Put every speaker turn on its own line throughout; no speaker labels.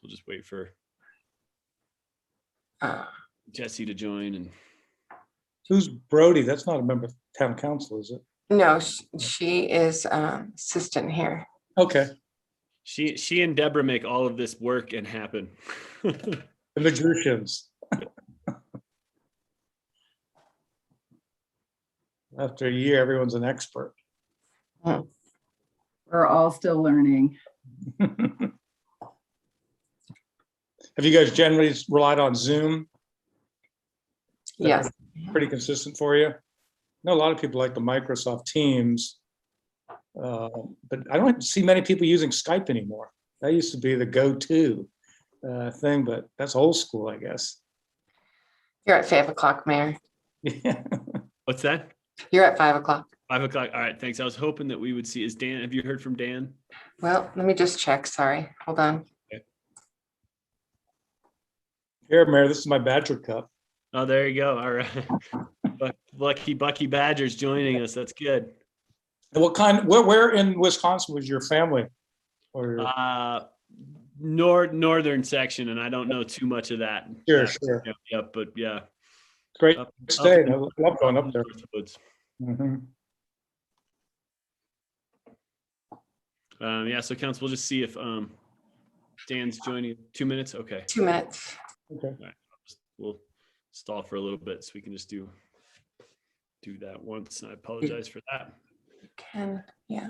we'll just wait for
Uh,
Jesse to join. And
Who's Brody? That's not a member of town council, is it?
No, she is assistant here.
Okay,
she and Deborah make all of this work and happen.
the magicians. After a year, everyone's an expert.
We're all still learning.
Have you guys generally relied on Zoom?
Yes.
Pretty consistent for you? I know a lot of people like the Microsoft Teams, but I don't see many people using Skype anymore. That used to be the go-to thing, but that's old school, I guess.
You're at 5 o'clock, Mayor.
Yeah.
What's that?
You're at 5 o'clock.
5 o'clock. All right, thanks. I was hoping that we would see. Is Dan? Have you heard from Dan?
Well, let me just check. Sorry. Hold on.
Here, Mayor, this is my Badger Cup.
Oh, there you go. All right. Lucky Bucky Badger's joining us. That's good.
And what kind? Where in Wisconsin was your family? Or
Northern section, and I don't know too much of that.
Sure, sure.
Yep, but yeah.
Great
Up
state.
in-
I love going up there.
Northwoods.
Mhm.
Yeah, so council, we'll just see if Dan's joining. 2 minutes. Okay.
2 minutes.
Okay.
We'll stall for a little bit so we can just do that once. And I apologize for that.
Yeah.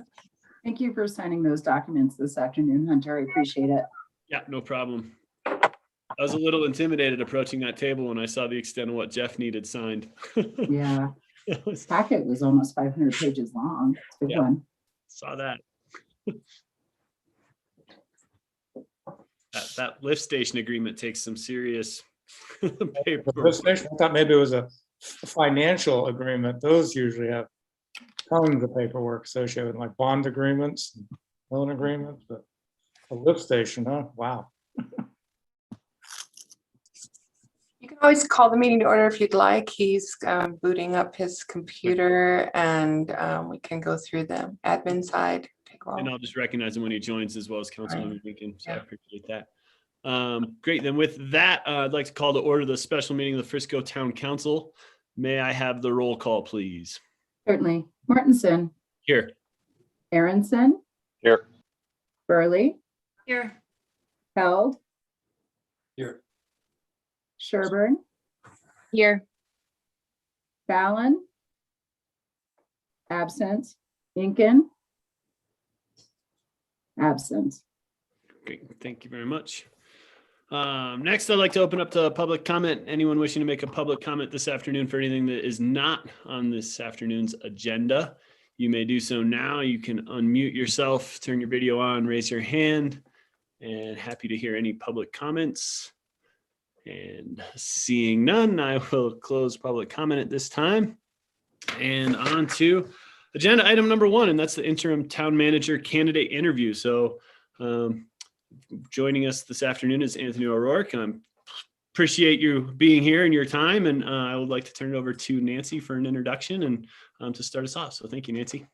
Thank you for signing those documents this afternoon, Hunter. I appreciate it.
Yeah, no problem. I was a little intimidated approaching that table when I saw the extent of what Jeff needed signed.
Yeah,
It was-
packet was almost 500 pages long. It's a good
Yeah.
one.
Saw that. That lift station agreement takes some serious
The
paper.
lift station, I thought maybe it was a financial agreement. Those usually have tons of paperwork associated with like bond agreements, and loan agreements, but a lift station, huh? Wow.
You can always call the meeting to order if you'd like. He's booting up his computer and we can go through the admin side. Take a
And
while.
I'll just recognize him when he joins as well as Councilmember
Right.
Lincoln. So I
Yeah.
appreciate that. Great. Then with that, I'd like to call to order the special meeting of the Frisco Town Council. May I have the roll call, please?
Certainly. Mortensen,
Here.
Aronson,
Here.
Burley,
Here.
Held,
Here.
Sherburne,
Here.
Fallon, absent, Incan, absent.
Great. Thank you very much. Next, I'd like to open up to public comment. Anyone wishing to make a public comment this afternoon for anything that is not on this afternoon's agenda, you may do so now. You can unmute yourself, turn your video on, raise your hand, and happy to hear any public comments. And seeing none, I will close public comment at this time. And on to agenda item number 1, and that's the interim town manager candidate interview. So joining us this afternoon is Anthony O'Rourke. I appreciate you being here and your time. And I would like to turn it over to Nancy for an introduction and to start us off. So thank you, Nancy.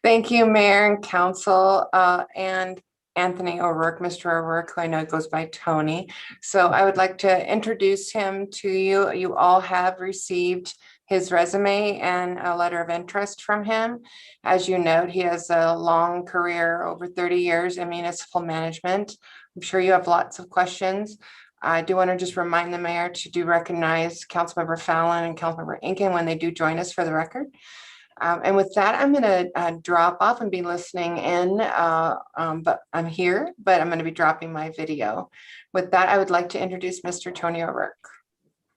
Thank you, Mayor and Council, and Anthony O'Rourke, Mr. O'Rourke, who I know goes by Tony. So I would like to introduce him to you. You all have received his resume and a letter of interest from him. As you note, he has a long career, over 30 years in municipal management. I'm sure you have lots of questions. I do want to just remind the mayor to do recognize Councilmember Fallon and Councilmember Incan when they do join us for the record. And with that, I'm going to drop off and be listening in, but I'm here, but I'm going to be dropping my video. With that, I would like to introduce Mr. Tony O'Rourke.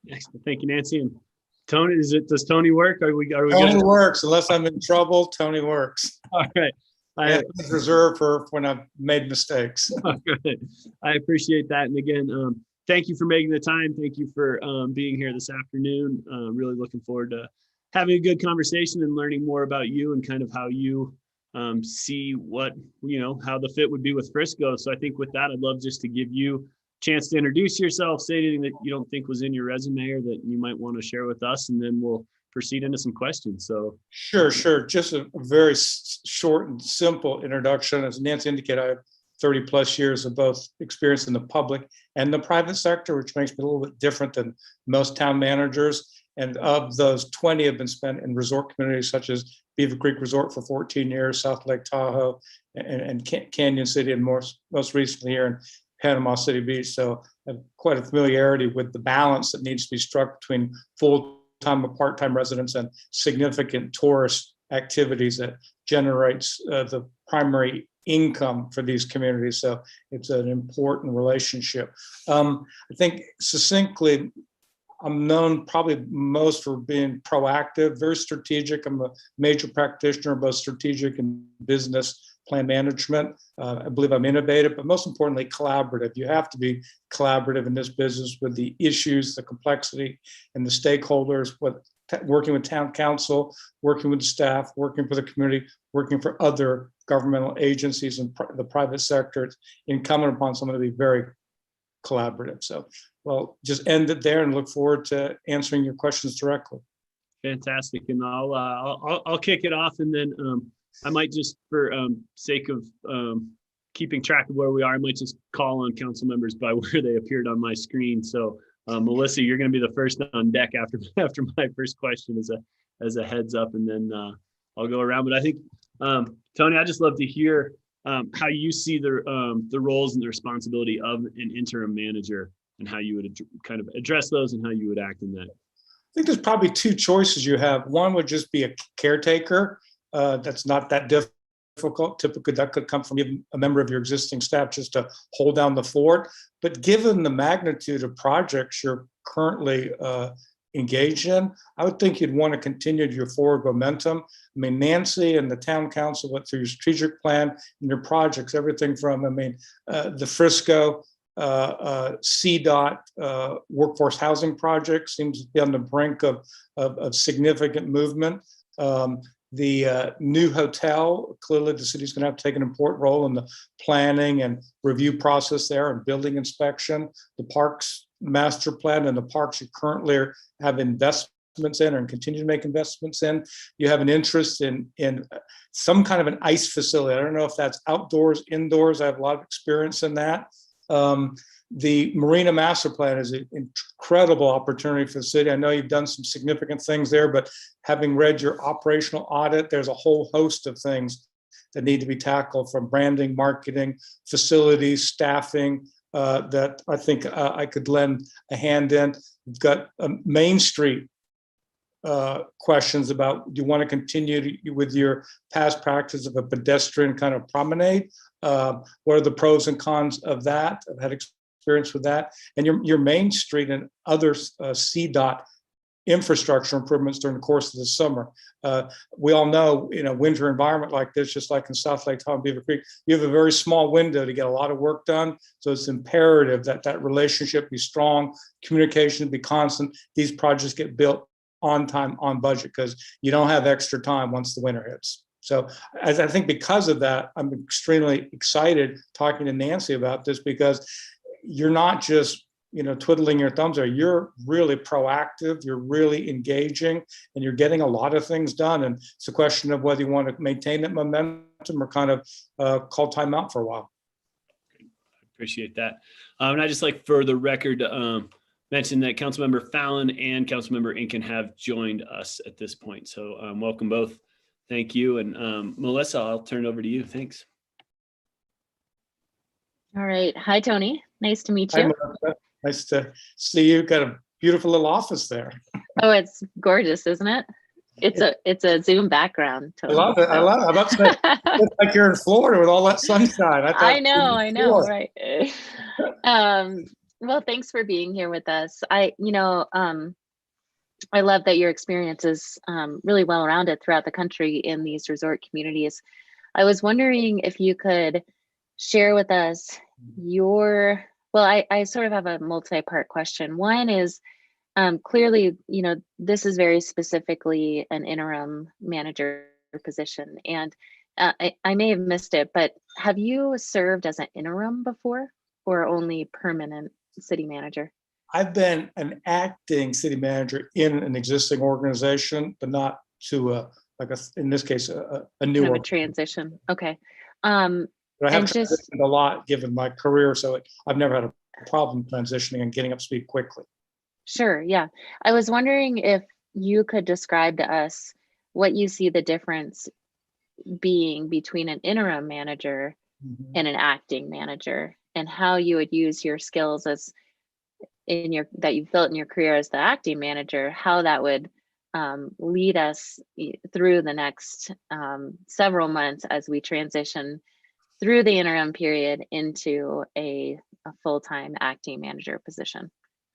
Excellent. Thank you, Nancy. And Tony, does Tony work? Are we
Tony
good?
works, unless I'm in trouble, Tony works.
All right.
Yeah, it's reserved for when I've made mistakes.
I appreciate that. And again, thank you for making the time. Thank you for being here this afternoon. Really looking forward to having a good conversation and learning more about you and kind of how you see what, how the fit would be with Frisco. So I think with that, I'd love just to give you a chance to introduce yourself, say anything that you don't think was in your resume or that you might want to share with us, and then we'll proceed into some questions. So
Sure. Just a very short and simple introduction. As Nancy indicated, I have 30 plus years of both experience in the public and the private sector, which makes me a little bit different than most town managers. And of those, 20 have been spent in resort communities such as Beaver Creek Resort for 14 years, South Lake Tahoe, and Canyon City, and most recently here in Panama City Beach. So I have quite a familiarity with the balance that needs to be struck between full-time and part-time residents and significant tourist activities that generates the primary income for these communities. So it's an important relationship. I think succinctly, I'm known probably most for being proactive, very strategic. I'm a major practitioner of both strategic and business plan management. I believe I'm innovative, but most importantly, collaborative. You have to be collaborative in this business with the issues, the complexity, and the stakeholders, working with town council, working with the staff, working for the community, working for other governmental agencies and the private sector. It's incumbent upon someone to be very collaborative. So, well, just end it there and look forward to answering your questions directly.
Fantastic. And I'll kick it off, and then I might just, for sake of keeping track of where we are, I might just call on council members by where they appeared on my screen. So Melissa, you're going to be the first on deck after my first question as a heads up, and then I'll go around. But I think Tony, I'd just love to hear how you see the roles and the responsibility of an interim manager, and how you would kind of address those and how you would act in that.
I think there's probably two choices you have. One would just be a caretaker. That's not that difficult. Typically, that could come from even a member of your existing staff just to hold down the fort. But given the magnitude of projects you're currently engaged in, I would think you'd want to continue your forward momentum. I mean, Nancy and the town council went through your strategic plan and your projects, everything from, the Frisco CDOT workforce housing project seems to be on the brink of significant movement. The new hotel, clearly the city's going to have to take an important role in the planning and review process there, and building inspection. The parks master plan and the parks you currently have investments in and continue to make investments in. You have an interest in some kind of an ice facility. I don't know if that's outdoors, indoors. I have a lot of experience in that. The Marina Master Plan is an incredible opportunity for the city. I know you've done some significant things there, but having read your operational audit, there's a whole host of things that need to be tackled, from branding, marketing, facilities, staffing, that I think I could lend a hand in. We've got Main Street questions about, do you want to continue with your past practice of a pedestrian kind of promenade? What are the pros and cons of that? I've had experience with that. And your Main Street and other CDOT infrastructure improvements during the course of the summer. We all know in a winter environment like this, just like in South Lake Tahoe and Beaver Creek, you have a very small window to get a lot of work done. So it's imperative that that relationship be strong, communication be constant, these projects get built on time, on budget, because you don't have extra time once the winter hits. So as I think because of that, I'm extremely excited talking to Nancy about this, because you're not just, twiddling your thumbs there. You're really proactive, you're really engaging, and you're getting a lot of things done. And it's a question of whether you want to maintain that momentum or kind of call time out for a while.
Appreciate that. And I just like, for the record, mention that Councilmember Fallon and Councilmember Incan have joined us at this point. So welcome both. Thank you. And Melissa, I'll turn it over to you. Thanks.
All right. Hi, Tony. Nice to meet
Hi,
you.
Melissa. Nice to see you. Got a beautiful little office there.
Oh, it's gorgeous, isn't it? It's a Zoom background, Tony.
I love it. I love it. I'm about to say, it's like you're in Florida with all that sunshine.
I know, right? Well, thanks for being here with us. I love that your experience is really well-rounded throughout the country in these resort communities. I was wondering if you could share with us I sort of have a multi-part question. One is, clearly, this is very specifically an interim manager position. And I may have missed it, but have you served as an interim before, or only permanent city manager?
I've been an acting city manager in an existing organization, but not to in this case, a new
Kind of
one.
a transition. Okay.
But I have
And just-
transitioned a lot given my career, so I've never had a problem transitioning and getting up to speed quickly.
Sure, yeah. I was wondering if you could describe to us what you see the difference being between an interim manager
Mhm.
and an acting manager, and how you would use your skills as that you've built in your career as the acting manager, how that would lead us through the next several months as we transition through the interim period into a full-time acting manager position.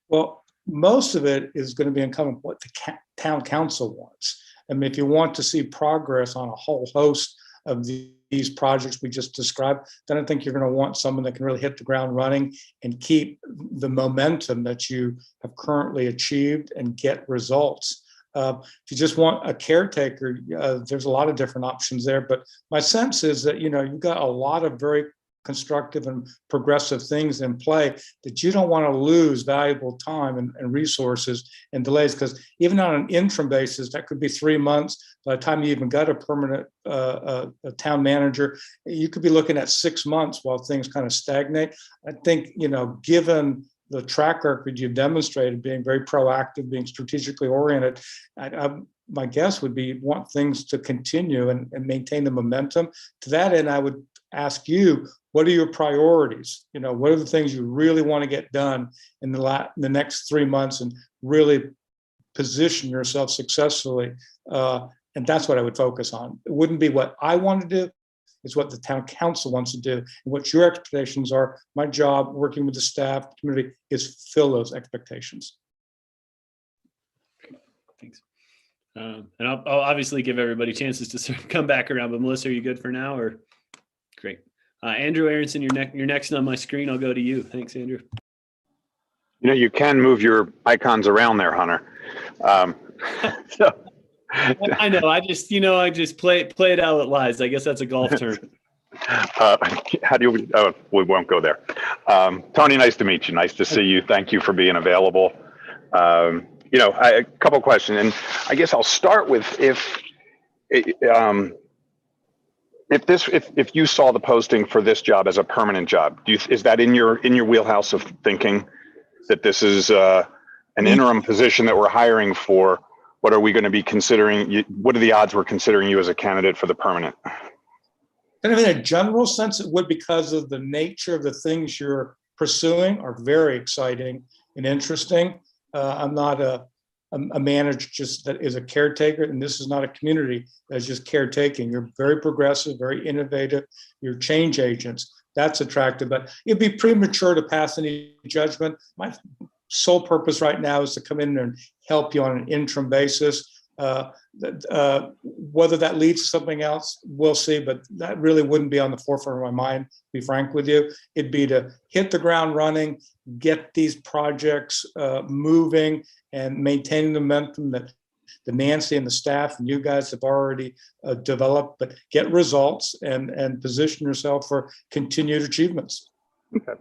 Well, most of it is going to be incumbent on what the town council wants. I mean, if you want to see progress on a whole host of these projects we just described, then I think you're going to want someone that can really hit the ground running and keep the momentum that you have currently achieved and get results. If you just want a caretaker, there's a lot of different options there. But my sense is that, you've got a lot of very constructive and progressive things in play that you don't want to lose valuable time and resources and delays, because even on an interim basis, that could be 3 months. By the time you even got a permanent a town manager, you could be looking at 6 months while things kind of stagnate. I think, given the track record you've demonstrated, being very proactive, being strategically oriented, my guess would be you want things to continue and maintain the momentum. To that end, I would ask you, what are your priorities? What are the things you really want to get done in the next 3 months and really position yourself successfully? And that's what I would focus on. It wouldn't be what I want to do. It's what the town council wants to do, and what your expectations are. My job, working with the staff, community, is fill those expectations.
Thanks. And I'll obviously give everybody chances to sort of come back around, but Melissa, are you good for now, or? Great. Andrew Aronson, you're next on my screen. I'll go to you. Thanks, Andrew.
You can move your icons around there, Hunter. So,
I know. I just play it out it lies. I guess that's a golf term.
how do you? Oh, we won't go there. Tony, nice to meet you. Nice to see you. Thank you for being available. A couple of questions, and I guess I'll start with if you saw the posting for this job as a permanent job, is that in your wheelhouse of thinking that this is an interim position that we're hiring for? What are we going to be considering? What are the odds we're considering you as a candidate for the permanent?
Kind of in a general sense, it would, because of the nature of the things you're pursuing are very exciting and interesting. I'm not a manager just that is a caretaker, and this is not a community that's just caretaking. You're very progressive, very innovative. You're change agents. That's attractive, but it'd be premature to pass any judgment. My sole purpose right now is to come in and help you on an interim basis. Whether that leads to something else, we'll see, but that really wouldn't be on the forefront of my mind, to be frank with you. It'd be to hit the ground running, get these projects moving, and maintaining the momentum that Nancy and the staff and you guys have already developed, but get results and position yourself for continued achievements.
Okay.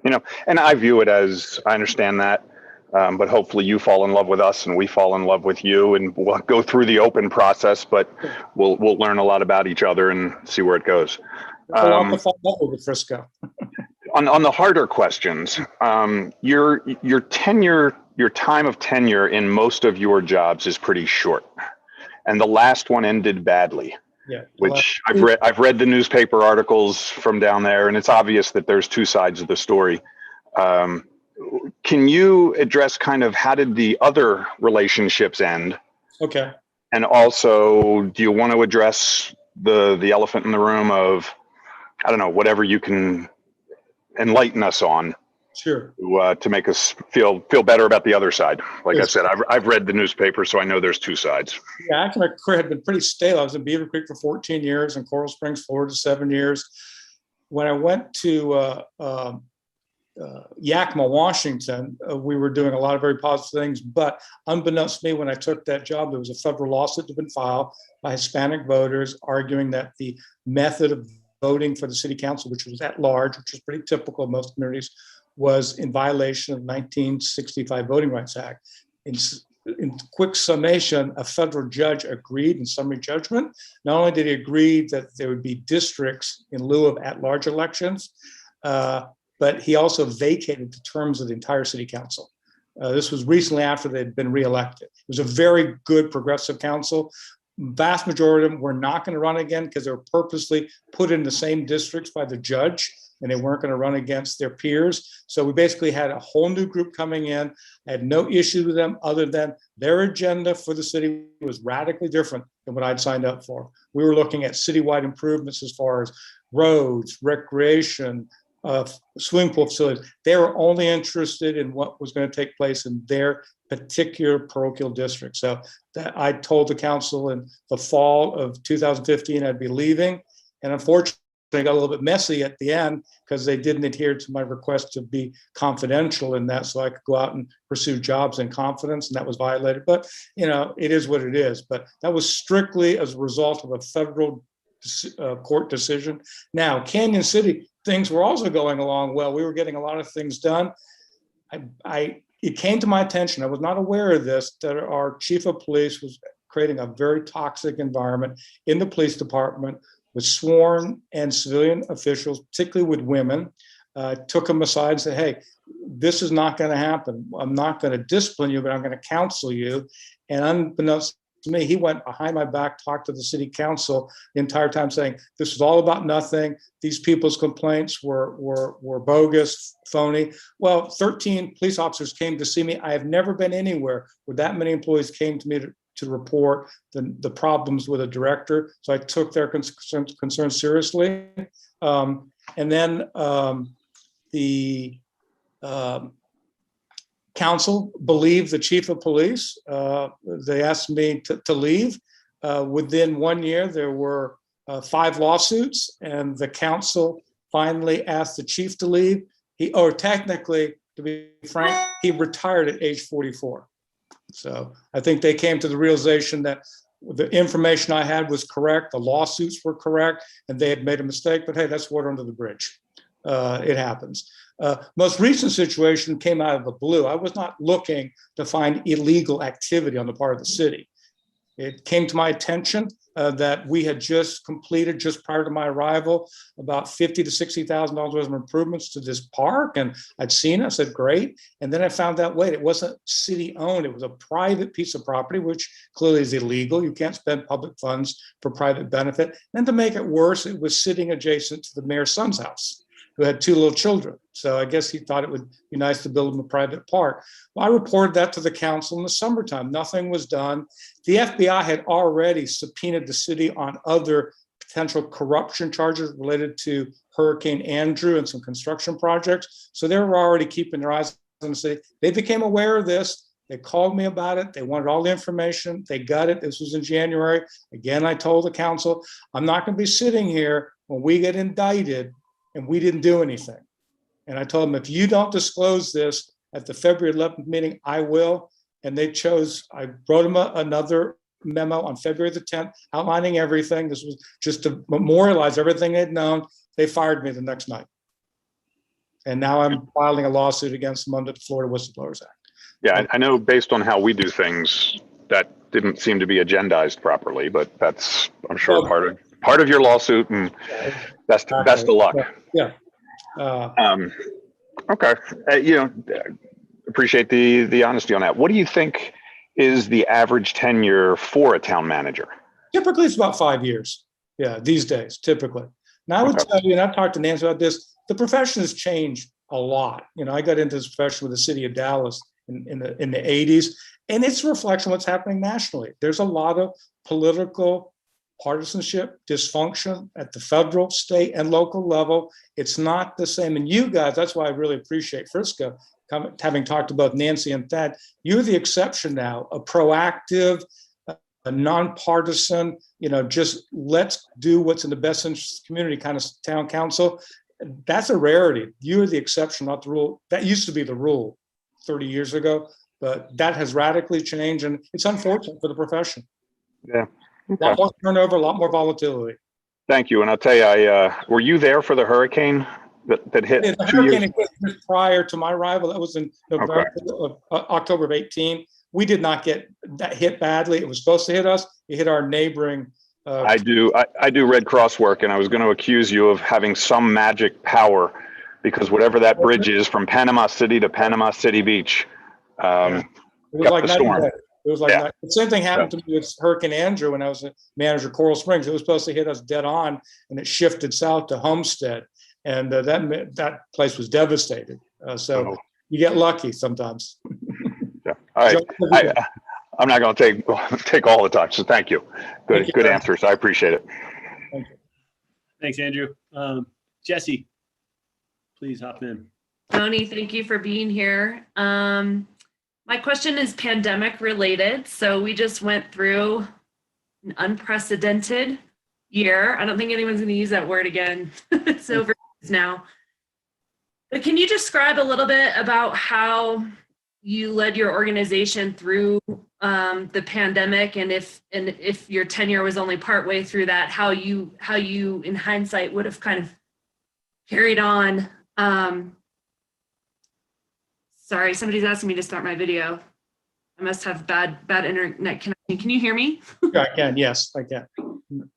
And I view it as, I understand that. But hopefully you fall in love with us and we fall in love with you, and we'll go through the open process, but we'll learn a lot about each other and see where it goes.
A lot to follow up with Frisco.
On the harder questions, your tenure, your time of tenure in most of your jobs is pretty short, and the last one ended badly.
Yeah,
which I've read the newspaper articles from down there, and it's obvious that there's two sides of the story. Can you address kind of how did the other relationships end?
Okay.
And also, do you want to address the elephant in the room of, I don't know, whatever you can enlighten us on?
Sure.
To make us feel better about the other side. Like
Yes.
I said, I've read the newspaper, so I know there's two sides.
Yeah, actually, my career had been pretty stale. I was in Beaver Creek for 14 years and Coral Springs, Florida, 7 years. When I went to Yakima, Washington, we were doing a lot of very positive things, but unbeknownst to me, when I took that job, there was a federal lawsuit that had been filed by Hispanic voters arguing that the method of voting for the city council, which was at large, which is pretty typical of most communities, was in violation of 1965 Voting Rights Act. And in quick summation, a federal judge agreed in summary judgment. Not only did he agree that there would be districts in lieu of at-large elections, but he also vacated the terms of the entire city council. This was recently after they'd been reelected. It was a very good progressive council. Vast majority of them were not going to run again because they were purposely put in the same districts by the judge, and they weren't going to run against their peers. So we basically had a whole new group coming in. I had no issue with them other than their agenda for the city was radically different than what I'd signed up for. We were looking at citywide improvements as far as roads, recreation, swimming pool facilities. They were only interested in what was going to take place in their particular parochial district. So that I told the council in the fall of 2015 I'd be leaving, and unfortunately it got a little bit messy at the end because they didn't adhere to my request to be confidential in that, so I could go out and pursue jobs in confidence, and that was violated. But it is what it is. But that was strictly as a result of a federal court decision. Now, Canyon City, things were also going along well. We were getting a lot of things done. It came to my attention, I was not aware of this, that our chief of police was creating a very toxic environment in the police department with sworn and civilian officials, particularly with women. Took them aside and said, hey, this is not going to happen. I'm not going to discipline you, but I'm going to counsel you. And unbeknownst to me, he went behind my back, talked to the city council the entire time saying, this is all about nothing. These people's complaints were bogus, phony. Well, 13 police officers came to see me. I have never been anywhere where that many employees came to me to report the problems with a director. So I took their concerns seriously. And then the council believed the chief of police. They asked me to leave. Within 1 year, there were 5 lawsuits, and the council finally asked the chief to leave. Technically, to be frank, he retired at age 44. So I think they came to the realization that the information I had was correct, the lawsuits were correct, and they had made a mistake, but hey, that's water under the bridge. It happens. Most recent situation came out of the blue. I was not looking to find illegal activity on the part of the city. It came to my attention that we had just completed, just prior to my arrival, about $50,000 to $60,000 worth of improvements to this park. And I'd seen it, I said, great. And then I found out, wait, it wasn't city owned. It was a private piece of property, which clearly is illegal. You can't spend public funds for private benefit. And to make it worse, it was sitting adjacent to the mayor's son's house, who had 2 little children. So I guess he thought it would be nice to build him a private park. Well, I reported that to the council in the summertime. Nothing was done. The FBI had already subpoenaed the city on other potential corruption charges related to Hurricane Andrew and some construction projects. So they were already keeping their eyes on the city. They became aware of this. They called me about it. They wanted all the information. They got it. This was in January. Again, I told the council, I'm not going to be sitting here when we get indicted and we didn't do anything. And I told them, if you don't disclose this at the February 11th meeting, I will. And they chose, I wrote them another memo on February the 10th, outlining everything. This was just to memorialize everything they'd known. They fired me the next night. And now I'm filing a lawsuit against them under the Florida Whistleblowers Act.
Yeah, I know based on how we do things, that didn't seem to be agendized properly, but that's, I'm sure, part of your lawsuit, and best of luck.
Yeah.
Okay. Appreciate the honesty on that. What do you think is the average tenure for a town manager?
Typically, it's about 5 years. Yeah, these days, typically. Now, I would tell you, and I've talked to Nancy about this, the profession has changed a lot. I got into this profession with the city of Dallas in the 80s, and it's a reflection of what's happening nationally. There's a lot of political partisanship, dysfunction at the federal, state, and local level. It's not the same. And you guys, that's why I really appreciate Frisco, having talked to both Nancy and Thad. You're the exception now, a proactive, a nonpartisan, just let's do what's in the best interest of the community kind of town council. That's a rarity. You're the exception, not the rule. That used to be the rule 30 years ago, but that has radically changed, and it's unfortunate for the profession.
Yeah. Okay.
A lot more turnover, a lot more volatility.
Thank you. And I'll tell you, were you there for the hurricane that hit?
Yeah, the hurricane prior to my arrival, that was in October of 18. we did not get that hit badly. It was supposed to hit us. It hit our neighboring.
I do Red Cross work, and I was going to accuse you of having some magic power, because whatever that bridge is from Panama City to Panama City Beach,
It was
got
like
the
night and
storm.
day. It was like
Yeah.
the same thing happened to me with Hurricane Andrew when I was a manager of Coral Springs. It was supposed to hit us dead on, and it shifted south to Homestead, and that place was devastated. So
Oh.
you get lucky sometimes.
Yeah. All right. I'm not going to take all the time. So thank you.
Thank you.
Good answers. I appreciate it.
Thank you.
Thanks, Andrew. Jesse, please hop in.
Tony, thank you for being here. My question is pandemic related. So we just went through an unprecedented year. I don't think anyone's going to use that word again. It's over now. But can you describe a little bit about how you led your organization through the pandemic, and if your tenure was only partway through that, how you in hindsight would have kind of carried on? Sorry, somebody's asking me to start my video. I must have bad internet connection. Can you hear me?
Yeah, I can. Yes, I can.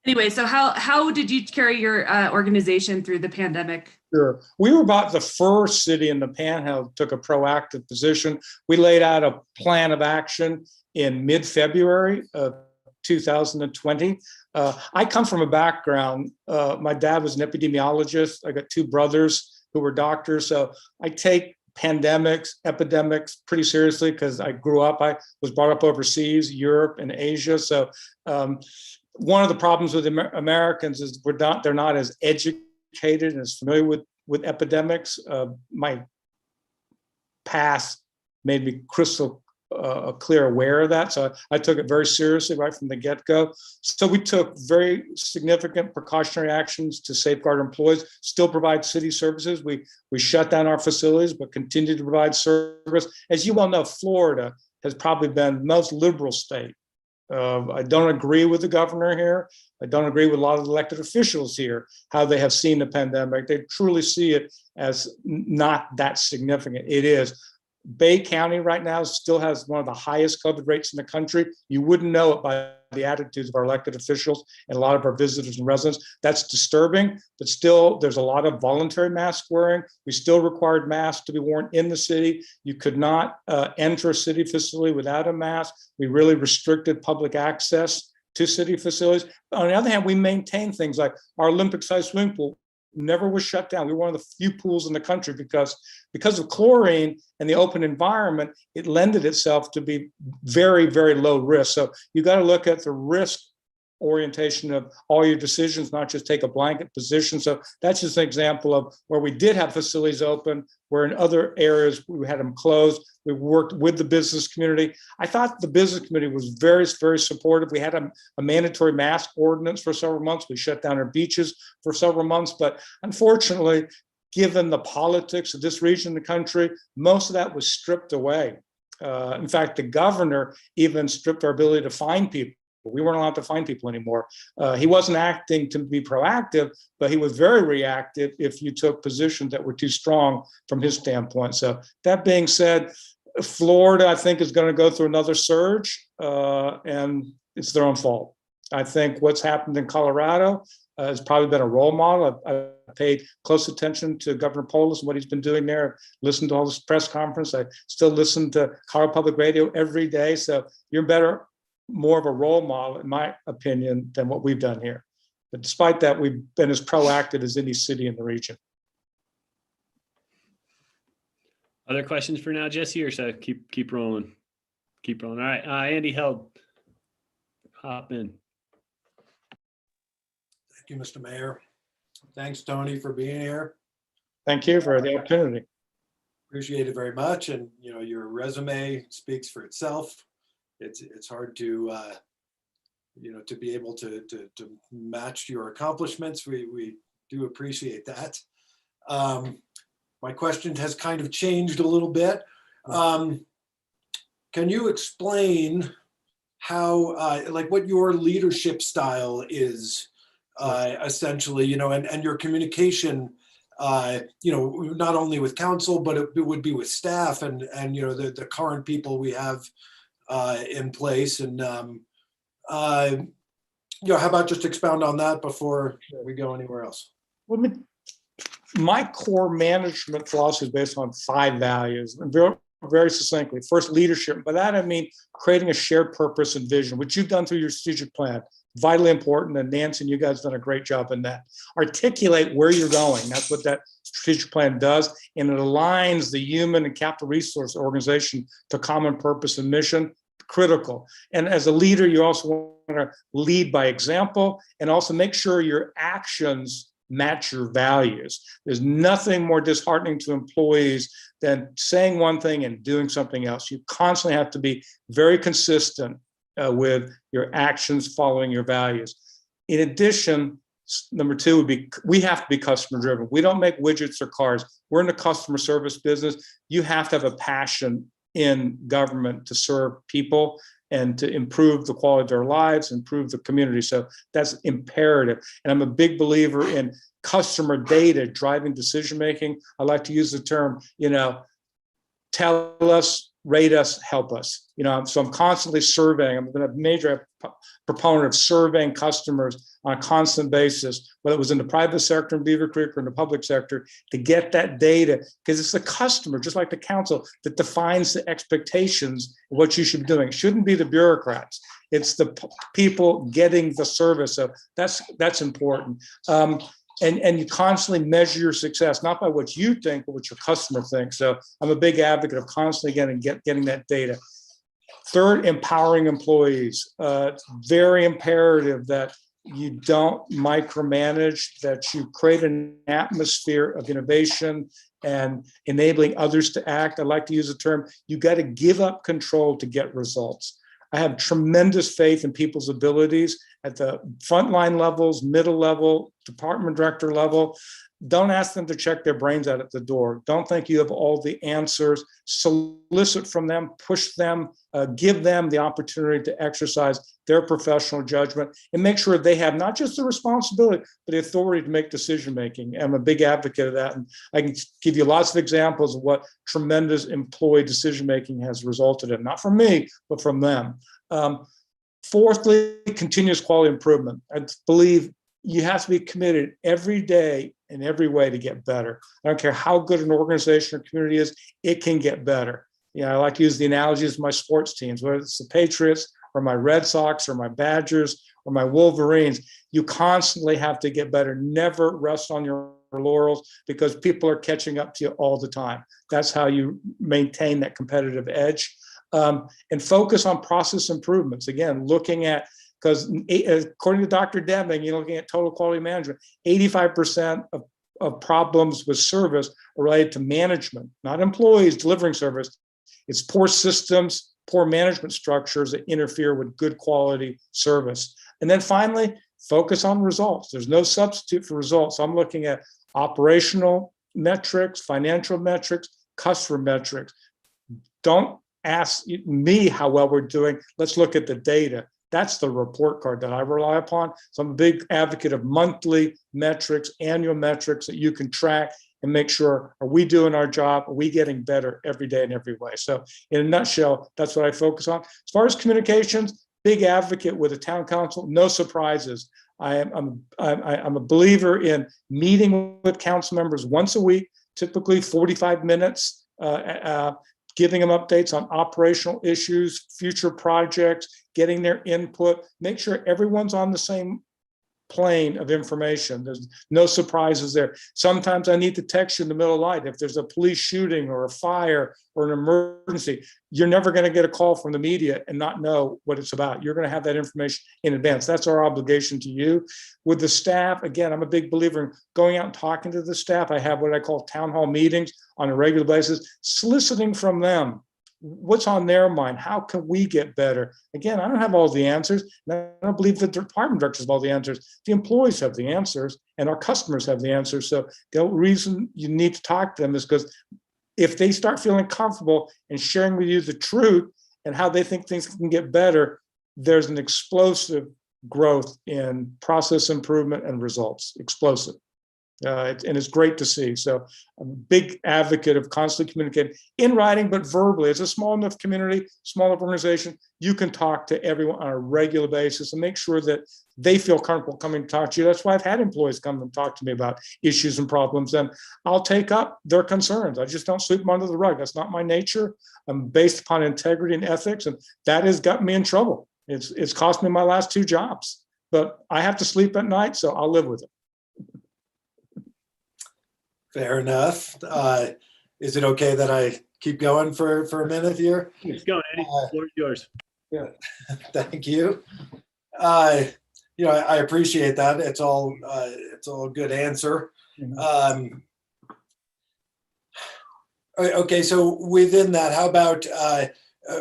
Anyway, so how did you carry your organization through the pandemic?
Sure. We were about the first city in the Panhandle that took a proactive position. We laid out a plan of action in mid-February of 2020. I come from a background. My dad was an epidemiologist. I got two brothers who were doctors. So I take pandemics, epidemics pretty seriously because I grew up, I was brought up overseas, Europe and Asia. So one of the problems with Americans is they're not as educated and as familiar with epidemics. My past made me crystal clear aware of that. So I took it very seriously right from the get-go. So we took very significant precautionary actions to safeguard employees, still provide city services. We shut down our facilities, but continue to provide service. As you well know, Florida has probably been the most liberal state. I don't agree with the governor here. I don't agree with a lot of elected officials here, how they have seen the pandemic. They truly see it as not that significant. It is. Bay County right now still has one of the highest COVID rates in the country. You wouldn't know it by the attitudes of our elected officials and a lot of our visitors and residents. That's disturbing, but still there's a lot of voluntary mask wearing. We still required masks to be worn in the city. You could not enter a city facility without a mask. We really restricted public access to city facilities. On the other hand, we maintained things like our Olympic-sized swimming pool never was shut down. We were one of the few pools in the country because of chlorine and the open environment, it lended itself to be very, very low risk. So you got to look at the risk orientation of all your decisions, not just take a blanket position. So that's just an example of where we did have facilities open, where in other areas we had them closed. We worked with the business community. I thought the business community was very, very supportive. We had a mandatory mask ordinance for several months. We shut down our beaches for several months. But unfortunately, given the politics of this region of the country, most of that was stripped away. In fact, the governor even stripped our ability to find people. We weren't allowed to find people anymore. He wasn't acting to be proactive, but he was very reactive if you took positions that were too strong from his standpoint. So that being said, Florida, I think, is going to go through another surge, and it's their own fault. I think what's happened in Colorado has probably been a role model. I paid close attention to Governor Polis and what he's been doing there. I've listened to all this press conference. I still listen to Colorado Public Radio every day. So you're more of a role model, in my opinion, than what we've done here. But despite that, we've been as proactive as any city in the region.
Other questions for now, Jesse, or should I keep rolling? Keep rolling. All right, Andy Held, hop in.
Thank you, Mr. Mayor. Thanks, Tony, for being here.
Thank you for the opportunity.
Appreciate it very much. And your resume speaks for itself. It's hard to to be able to match your accomplishments. We do appreciate that. My question has kind of changed a little bit. Can you explain how, like, what your leadership style is, essentially, and your communication, not only with council, but it would be with staff and the current people we have in place. And how about just expound on that before we go anywhere else?
Well, my core management philosophy is based on 5 values, and very, very succinctly. First, leadership. By that, I mean creating a shared purpose and vision, which you've done through your strategic plan. Vitally important. And Nancy and you guys have done a great job in that. Articulate where you're going. That's what that strategic plan does. And it aligns the human and capital resource organization to common purpose and mission. Critical. And as a leader, you also want to lead by example and also make sure your actions match your values. There's nothing more disheartening to employees than saying one thing and doing something else. You constantly have to be very consistent with your actions following your values. In addition, number 2 would be, we have to be customer driven. We don't make widgets or cars. We're in the customer service business. You have to have a passion in government to serve people and to improve the quality of their lives, improve the community. So that's imperative. And I'm a big believer in customer data driving decision-making. I like to use the term, tell us, rate us, help us. So I'm constantly surveying. I'm a major proponent of surveying customers on a constant basis, whether it was in the private sector in Beaver Creek or in the public sector, to get that data, because it's the customer, just like the council, that defines the expectations of what you should be doing. It shouldn't be the bureaucrats. It's the people getting the service. So that's important. And you constantly measure your success, not by what you think, but what your customer thinks. So I'm a big advocate of constantly getting that data. Third, empowering employees. It's very imperative that you don't micromanage, that you create an atmosphere of innovation and enabling others to act. I like to use the term, you got to give up control to get results. I have tremendous faith in people's abilities at the frontline levels, middle level, department director level. Don't ask them to check their brains out at the door. Don't think you have all the answers. Solicit from them, push them, give them the opportunity to exercise their professional judgment and make sure they have not just the responsibility, but the authority to make decision-making. I'm a big advocate of that. And I can give you lots of examples of what tremendous employee decision-making has resulted in, not from me, but from them. Fourthly, continuous quality improvement. I believe you have to be committed every day in every way to get better. I don't care how good an organization or community is, it can get better. I like to use the analogies of my sports teams, whether it's the Patriots or my Red Sox or my Badgers or my Wolverines. You constantly have to get better. Never rest on your laurels, because people are catching up to you all the time. That's how you maintain that competitive edge. And focus on process improvements. Again, looking at, because according to Dr. Deming, you're looking at total quality management, 85% of problems with service are related to management, not employees delivering service. It's poor systems, poor management structures that interfere with good quality service. And then finally, focus on results. There's no substitute for results. I'm looking at operational metrics, financial metrics, customer metrics. Don't ask me how well we're doing. Let's look at the data. That's the report card that I rely upon. So I'm a big advocate of monthly metrics, annual metrics that you can track and make sure, are we doing our job? Are we getting better every day in every way? So in a nutshell, that's what I focus on. As far as communications, big advocate with the town council, no surprises. I'm a believer in meeting with council members once a week, typically 45 minutes, giving them updates on operational issues, future projects, getting their input, make sure everyone's on the same plane of information. There's no surprises there. Sometimes I need to text you in the middle of the night if there's a police shooting or a fire or an emergency. You're never going to get a call from the media and not know what it's about. You're going to have that information in advance. That's our obligation to you. With the staff, again, I'm a big believer in going out and talking to the staff. I have what I call town hall meetings on a regular basis, soliciting from them what's on their mind. How can we get better? Again, I don't have all the answers. And I don't believe that the department directors have all the answers. The employees have the answers and our customers have the answers. So the reason you need to talk to them is because if they start feeling comfortable and sharing with you the truth and how they think things can get better, there's an explosive growth in process improvement and results. Explosive. And it's great to see. So I'm a big advocate of constantly communicating in writing, but verbally. It's a small enough community, small enough organization. You can talk to everyone on a regular basis and make sure that they feel comfortable coming to talk to you. That's why I've had employees come and talk to me about issues and problems, and I'll take up their concerns. I just don't sweep them under the rug. That's not my nature. I'm based upon integrity and ethics, and that has gotten me in trouble. It's cost me my last 2 jobs, but I have to sleep at night, so I'll live with it.
Fair enough. Is it okay that I keep going for a minute here?
Keep going, Eddie. The floor is yours.
Thank you. You know, I appreciate that. It's all a good answer. Okay, so within that, how about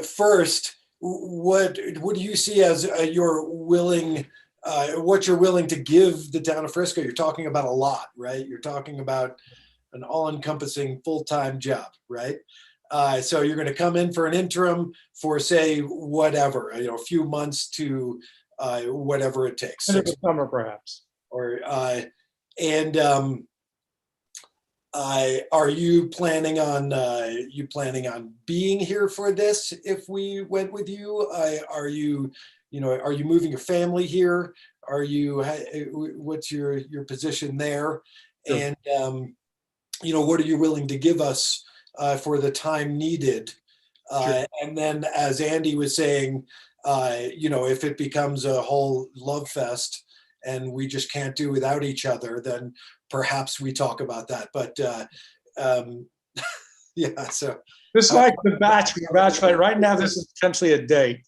first, what do you see as your willing, what you're willing to give the town of Frisco? You're talking about a lot, right? You're talking about an all-encompassing full-time job, right? So you're going to come in for an interim for, say, whatever, you know, a few months to whatever it takes.
Summer, perhaps.
Or are you planning on being here for this if we went with you? Are you moving your family here? Are you, what's your position there? Sure. And you know, what are you willing to give us for the time needed? Sure. And then, as Andy was saying, you know, if it becomes a whole love fest and we just can't do without each other, then perhaps we talk about that. But yeah, so.
It's like the Bachelor. Right now, this is potentially a date,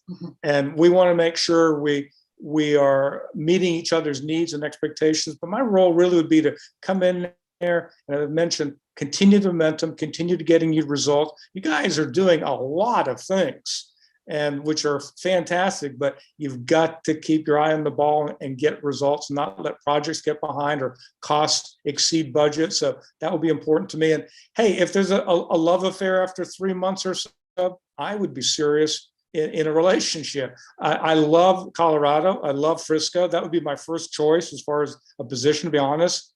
and we want to make sure we are meeting each other's needs and expectations. But my role really would be to come in there, and I've mentioned, continue the momentum, continue to getting you results. You guys are doing a lot of things, and which are fantastic, but you've got to keep your eye on the ball and get results, not let projects get behind or costs exceed budget. So that will be important to me. And hey, if there's a love affair after 3 months or so, I would be serious in a relationship. I love Colorado. I love Frisco. That would be my first choice as far as a position, to be honest.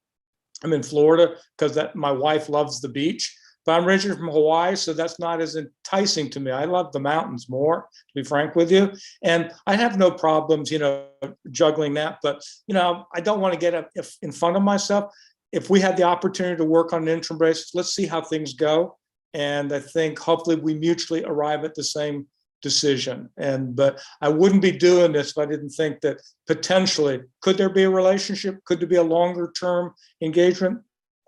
I'm in Florida because my wife loves the beach. But I'm originally from Hawaii, so that's not as enticing to me. I love the mountains more, to be frank with you. And I have no problems, you know, juggling that. But, you know, I don't want to get in front of myself. If we had the opportunity to work on an interim basis, let's see how things go. And I think hopefully we mutually arrive at the same decision. But I wouldn't be doing this if I didn't think that potentially, could there be a relationship? Could there be a longer term engagement?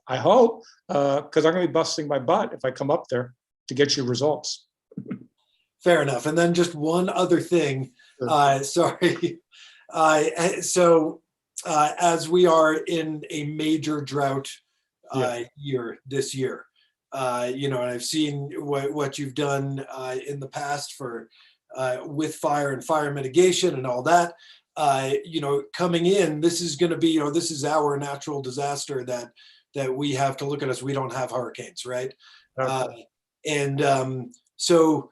I hope, because I'm going to be busting my butt if I come up there to get you results.
Fair enough. And then just one other thing, sorry. So as we are in a major drought year this year, you know, and I've seen what you've done in the past for with fire and fire mitigation and all that. You know, coming in, this is going to be, you know, this is our natural disaster that we have to look at us. We don't have hurricanes, right? Okay. So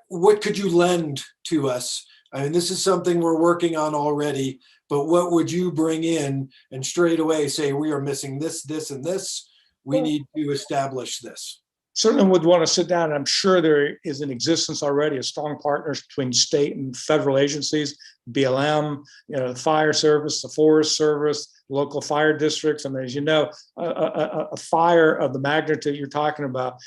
what could you lend to us? I mean, this is something we're working on already, but what would you bring in and straight away say, we are missing this, this, and this. We need to establish this.
Certainly would want to sit down. I'm sure there is in existence already a strong partnership between state and federal agencies, BLM, you know, the fire service, the Forest Service, local fire districts. I mean, as you know, a fire of the magnitude you're talking about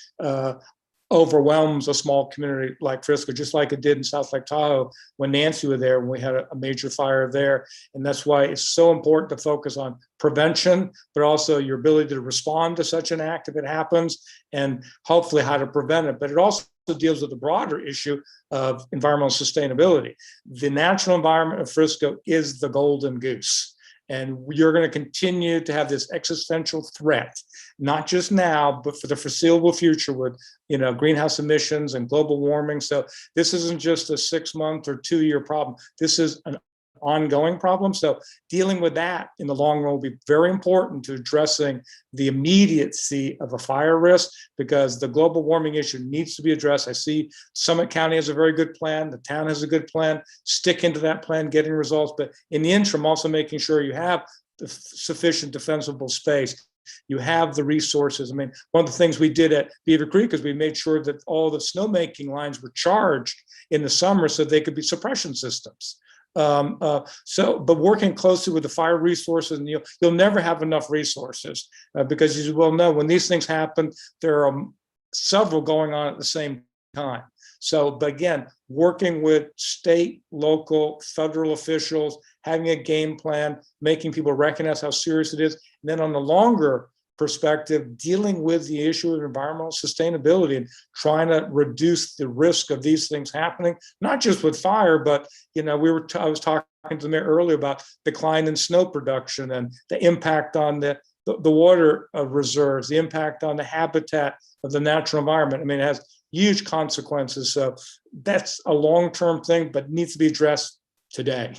overwhelms a small community like Frisco, just like it did in South Lake Tahoe when Nancy was there, when we had a major fire there. And that's why it's so important to focus on prevention, but also your ability to respond to such an act if it happens, and hopefully how to prevent it. But it also deals with the broader issue of environmental sustainability. The natural environment of Frisco is the golden goose. And you're going to continue to have this existential threat, not just now, but for the foreseeable future with, you know, greenhouse emissions and global warming. So this isn't just a 6-month or 2-year problem. This is an ongoing problem. So dealing with that in the long run will be very important to addressing the immediacy of a fire risk, because the global warming issue needs to be addressed. I see Summit County has a very good plan. The town has a good plan. Stick into that plan, getting results. But in the interim, also making sure you have sufficient defensible space. You have the resources. I mean, one of the things we did at Beaver Creek is we made sure that all the snowmaking lines were charged in the summer so they could be suppression systems. But working closely with the fire resources, and you'll never have enough resources because, as you well know, when these things happen, there are several going on at the same time. So, but again, working with state, local, federal officials, having a game plan, making people recognize how serious it is. And then on the longer perspective, dealing with the issue of environmental sustainability and trying to reduce the risk of these things happening, not just with fire, but, you know, I was talking to the mayor earlier about decline in snow production and the impact on the water reserves, the impact on the habitat of the natural environment. I mean, it has huge consequences. So that's a long-term thing, but needs to be addressed today.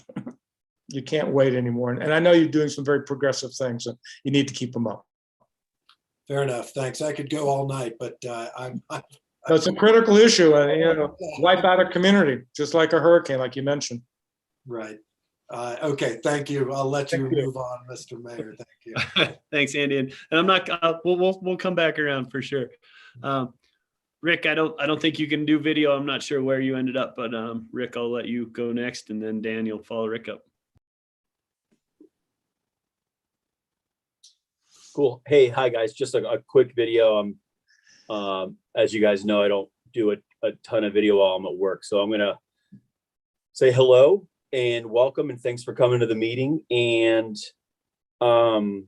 You can't wait anymore. And I know you're doing some very progressive things, and you need to keep them up.
Fair enough. Thanks. I could go all night, but
It's a critical issue, and you know, wipe out a community, just like a hurricane, like you mentioned.
right. Okay, thank you. I'll let you
Thank you.
move on, Mr. Mayor. Thank you.
Thanks, Andy. And I'm not, we'll come back around for sure. Rick, I don't think you can do video. I'm not sure where you ended up, but Rick, I'll let you go next, and then Dan, you'll follow Rick up.
Cool. Hey, hi guys. Just a quick video. As you guys know, I don't do a ton of video while I'm at work, so I'm gonna say hello and welcome and thanks for coming to the meeting. And to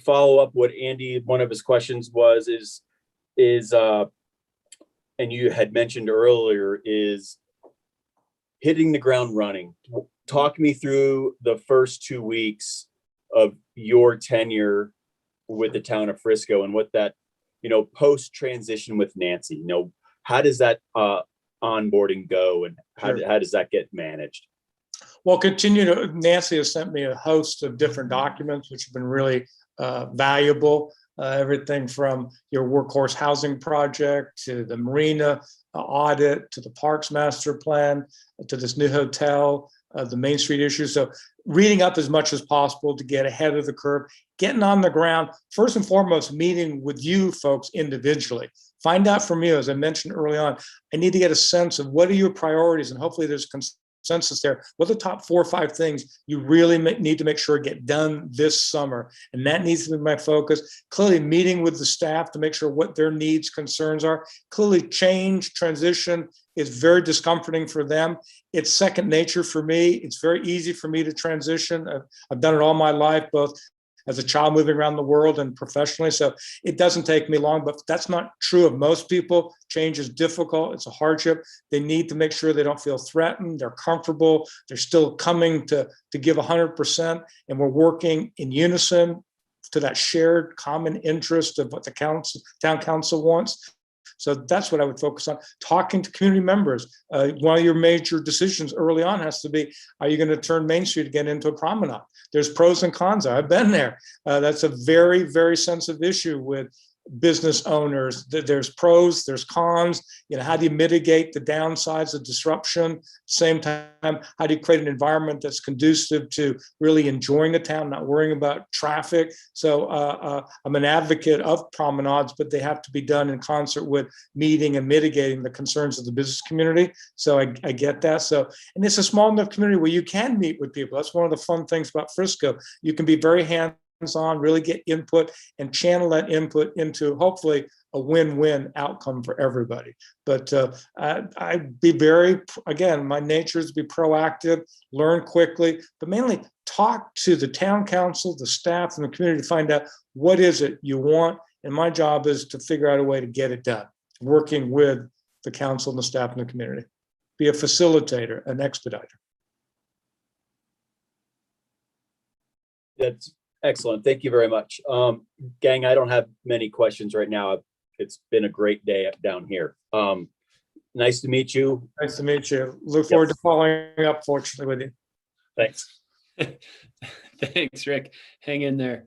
follow up what Andy, one of his questions was, is and you had mentioned earlier, is hitting the ground running. Talk me through the first 2 weeks of your tenure with the town of Frisco and what that, you know, post transition with Nancy, you know, how does that onboarding go, and how does that get managed?
Well, Nancy has sent me a host of different documents, which have been really valuable. Everything from your workhorse housing project to the marina audit to the parks master plan to this new hotel, the Main Street issues. So reading up as much as possible to get ahead of the curve, getting on the ground, first and foremost, meeting with you folks individually. Find out from you, as I mentioned early on, I need to get a sense of what are your priorities, and hopefully there's consensus there. What are the top 4 or 5 things you really need to make sure get done this summer? And that needs to be my focus. Clearly meeting with the staff to make sure what their needs, concerns are. Clearly change, transition is very discomforting for them. It's second nature for me. It's very easy for me to transition. I've done it all my life, both as a child moving around the world and professionally. So it doesn't take me long, but that's not true of most people. Change is difficult. It's a hardship. They need to make sure they don't feel threatened. They're comfortable. They're still coming to give 100%. And we're working in unison to that shared common interest of what the town council wants. So that's what I would focus on. Talking to community members. One of your major decisions early on has to be, are you going to turn Main Street again into a promenade? There's pros and cons. I've been there. That's a very, very sensitive issue with business owners. There's pros, there's cons. You know, how do you mitigate the downsides of disruption? Same time, how do you create an environment that's conducive to really enjoying the town, not worrying about traffic? So I'm an advocate of promenades, but they have to be done in concert with meeting and mitigating the concerns of the business community. So I get that. So, and it's a small enough community where you can meet with people. That's one of the fun things about Frisco. You can be very hands-on, really get input and channel that input into hopefully a win-win outcome for everybody. But I'd be very, again, my nature is to be proactive, learn quickly, but mainly talk to the town council, the staff, and the community to find out what is it you want. And my job is to figure out a way to get it done, working with the council and the staff and the community. Be a facilitator, an expediter.
That's excellent. Thank you very much. Gang, I don't have many questions right now. It's been a great day down here. Nice to meet you.
Nice to meet you. Look forward to following up, fortunately, with you.
Thanks.
Thanks, Rick. Hang in there.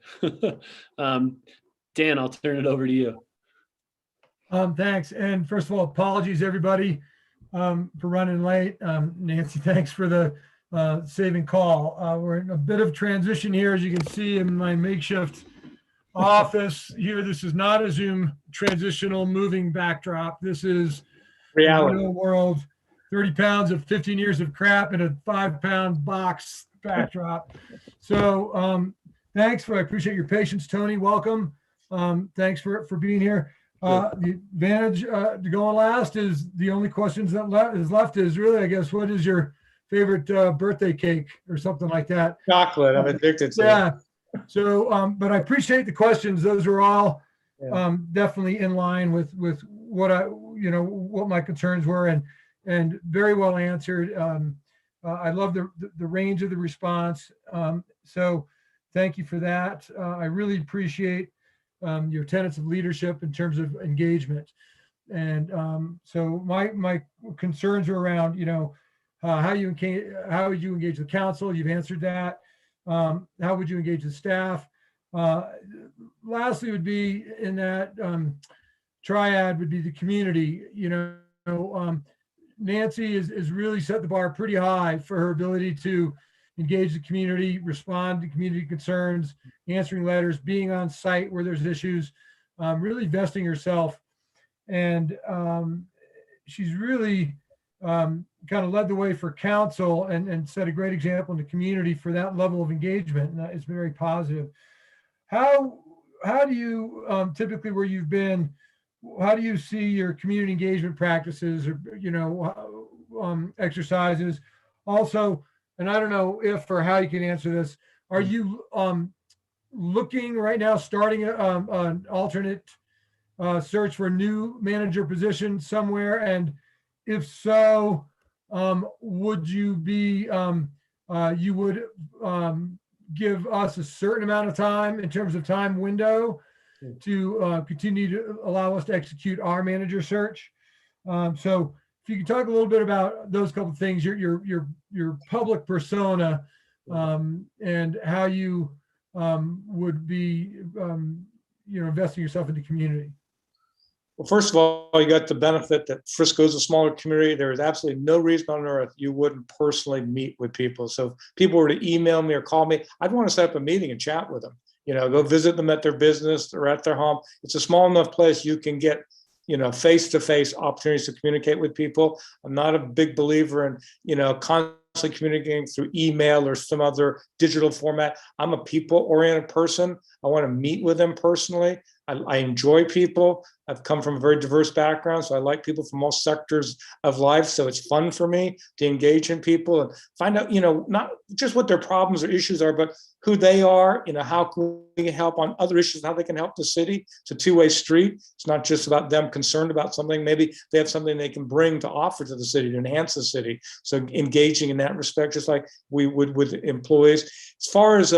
Dan, I'll turn it over to you.
Thanks. And first of all, apologies, everybody, for running late. Nancy, thanks for the saving call. We're in a bit of transition here, as you can see in my makeshift office here. This is not a Zoom transitional moving backdrop. This is
Reality.
real world, 30 pounds of 15 years of crap in a 5-pound box backdrop. So thanks I appreciate your patience, Tony. Welcome. Thanks for being here. The advantage to going last is the only questions that is left is really, I guess, what is your favorite birthday cake or something like that?
Chocolate. I'm addicted to it.
Yeah. So, but I appreciate the questions. Those are all definitely in line with what what my concerns were, and very well answered. I love the range of the response. So thank you for that. I really appreciate your tenets of leadership in terms of engagement. And so my concerns are around, how would you engage the council? You've answered that. How would you engage the staff? Lastly would be in that triad would be the community. Nancy is really set the bar pretty high for her ability to engage the community, respond to community concerns, answering letters, being on site where there's issues, really vesting herself. And she's really kind of led the way for council and set a great example in the community for that level of engagement. And it's very positive. How do you typically where you've been, how do you see your community engagement practices or, exercises? Also, and I don't know if or how you can answer this, are you looking right now, starting an alternate search for a new manager position somewhere? And if so, would you be, you would give us a certain amount of time in terms of time window to continue to allow us to execute our manager search? So if you could talk a little bit about those couple of things, your public persona, and how you would be, investing yourself in the community.
Well, first of all, you got the benefit that Frisco is a smaller community. There is absolutely no reason on earth you wouldn't personally meet with people. So if people were to email me or call me, I'd want to set up a meeting and chat with them. Go visit them at their business or at their home. It's a small enough place you can get, face-to-face opportunities to communicate with people. I'm not a big believer in, constantly communicating through email or some other digital format. I'm a people-oriented person. I want to meet with them personally. I enjoy people. I've come from a very diverse background, so I like people from all sectors of life. So it's fun for me to engage in people and find out, not just what their problems or issues are, but who they are, how can we help on other issues, how they can help the city. It's a two-way street. It's not just about them concerned about something. Maybe they have something they can bring to offer to the city to enhance the city. So engaging in that respect, just like we would with employees. As far as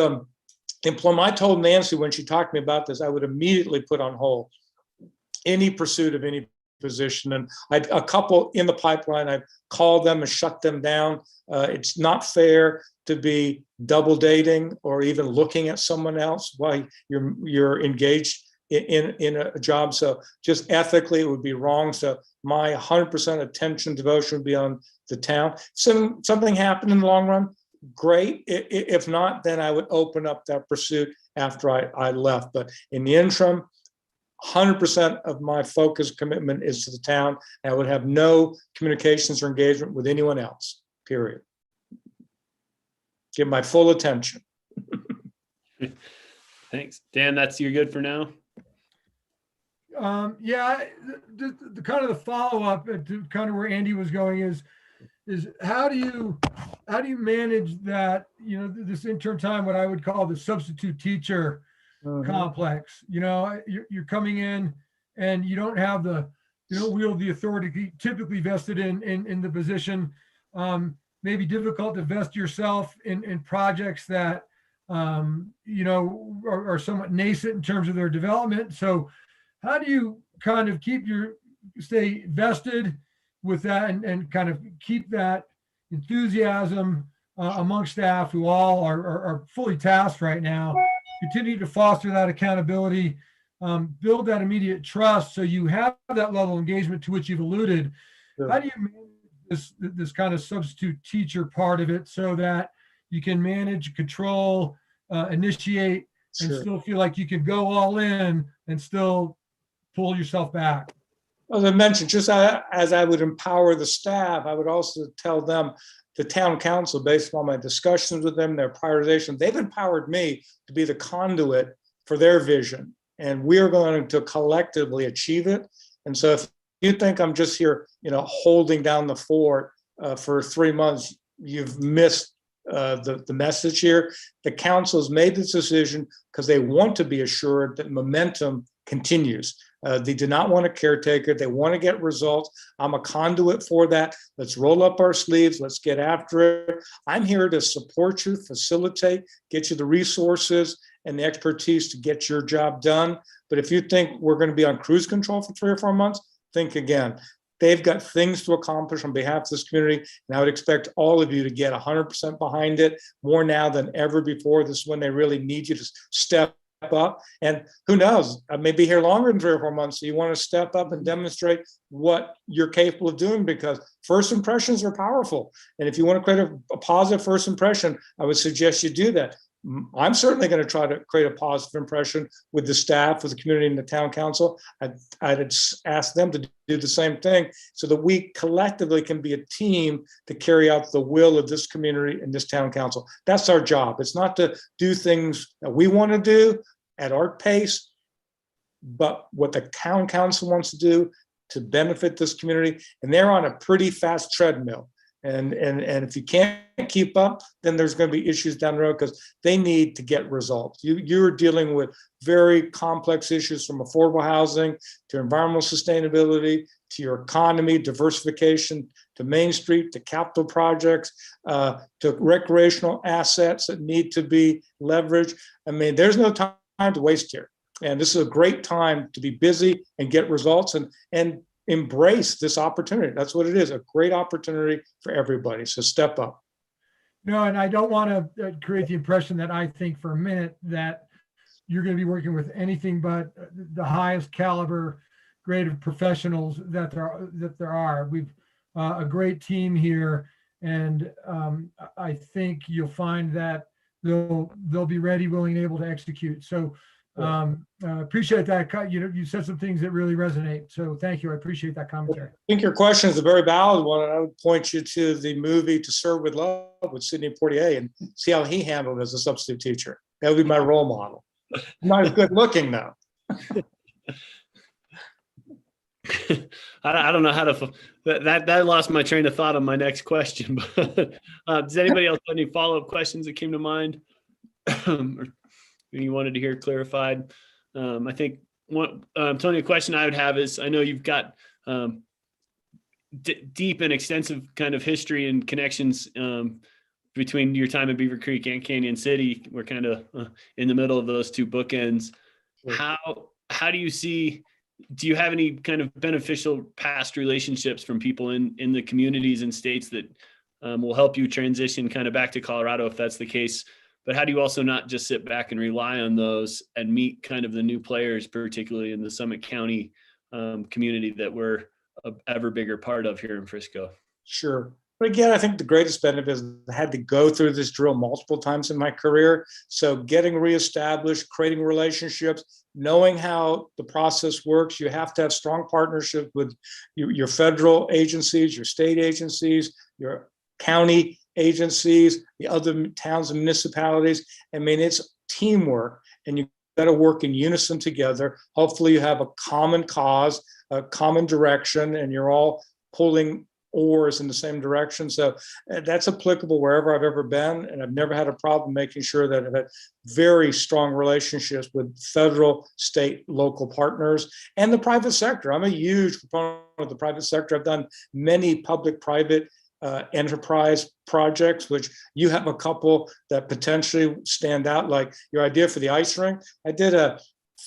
employment, I told Nancy when she talked to me about this, I would immediately put on hold any pursuit of any position. And I a couple in the pipeline, I've called them and shut them down. It's not fair to be double dating or even looking at someone else while you're engaged in a job. So just ethically, it would be wrong. So my 100% attention devotion would be on the town. So something happened in the long run, great. If not, then I would open up that pursuit after I left. But in the interim, 100% of my focus commitment is to the town. I would have no communications or engagement with anyone else, period. Give my full attention.
Thanks. Dan, you're good for now?
Yeah, the kind of the follow-up to kind of where Andy was going is how do you manage that, this interim time, what I would call the substitute teacher complex. You're coming in and you don't have you don't wield the authority typically vested in the position. Maybe difficult to vest yourself in projects that are somewhat nascent in terms of their development. So how do you kind of stay vested with that and kind of keep that enthusiasm among staff who all are fully tasked right now, continue to foster that accountability, build that immediate trust so you have that level of engagement to which you've alluded. Sure. How do you manage this kind of substitute teacher part of it so that you can manage, control, initiate, and
Sure.
still feel like you can go all in and still pull yourself back.
As I mentioned, just as I would empower the staff, I would also tell them, the town council, based on my discussions with them, their prioritization, they've empowered me to be the conduit for their vision. And we're going to collectively achieve it. And so if you think I'm just here, holding down the fort for 3 months, you've missed the message here. The council has made this decision because they want to be assured that momentum continues. They do not want a caretaker. They want to get results. I'm a conduit for that. Let's roll up our sleeves. Let's get after it. I'm here to support you, facilitate, get you the resources and the expertise to get your job done. But if you think we're going to be on cruise control for 3 or 4 months, think again. They've got things to accomplish on behalf of this community, and I would expect all of you to get 100% behind it, more now than ever before. This is when they really need you to step up. And who knows, I may be here longer than 3 or 4 months, so you want to step up and demonstrate what you're capable of doing, because first impressions are powerful. And if you want to create a positive first impression, I would suggest you do that. I'm certainly going to try to create a positive impression with the staff, with the community, and the town council. I'd ask them to do the same thing so that we collectively can be a team to carry out the will of this community and this town council. That's our job. It's not to do things that we want to do at our pace, but what the town council wants to do to benefit this community. And they're on a pretty fast treadmill. And if you can't keep up, then there's going to be issues down the road because they need to get results. You're dealing with very complex issues, from affordable housing to environmental sustainability to your economy, diversification, to Main Street, to capital projects, to recreational assets that need to be leveraged. I mean, there's no time to waste here. And this is a great time to be busy and get results and embrace this opportunity. That's what it is, a great opportunity for everybody. So step up.
No, and I don't want to create the impression that I think for a minute that you're going to be working with anything but the highest caliber grade of professionals that there are. We've a great team here, and I think you'll find that they'll be ready, willing, and able to execute. So appreciate that. You said some things that really resonate. So thank you. I appreciate that commentary.
I think your question is a very valid one. And I would point you to the movie To Serve with Love with Sidney Poitier and see how he handled it as a substitute teacher. That would be my role model. Not as good looking though.
I don't know how to, that lost my train of thought on my next question. But does anybody else have any follow-up questions that came to mind? Or you wanted to hear clarified? I think Tony, a question I would have is, I know you've got deep and extensive kind of history and connections between your time at Beaver Creek and Canyon City. We're kind of in the middle of those two bookends. Sure. How do you see, do you have any kind of beneficial past relationships from people in the communities and states that will help you transition kind of back to Colorado, if that's the case? But how do you also not just sit back and rely on those and meet kind of the new players, particularly in the Summit County community that we're an ever bigger part of here in Frisco?
Sure. But again, I think the greatest benefit is I had to go through this drill multiple times in my career. So getting reestablished, creating relationships, knowing how the process works. You have to have strong partnership with your federal agencies, your state agencies, your county agencies, the other towns and municipalities. I mean, it's teamwork, and you got to work in unison together. Hopefully you have a common cause, a common direction, and you're all pulling oars in the same direction. So that's applicable wherever I've ever been. And I've never had a problem making sure that I've had very strong relationships with federal, state, local partners and the private sector. I'm a huge proponent of the private sector. I've done many public-private enterprise projects, which you have a couple that potentially stand out, like your idea for the ice rink. I did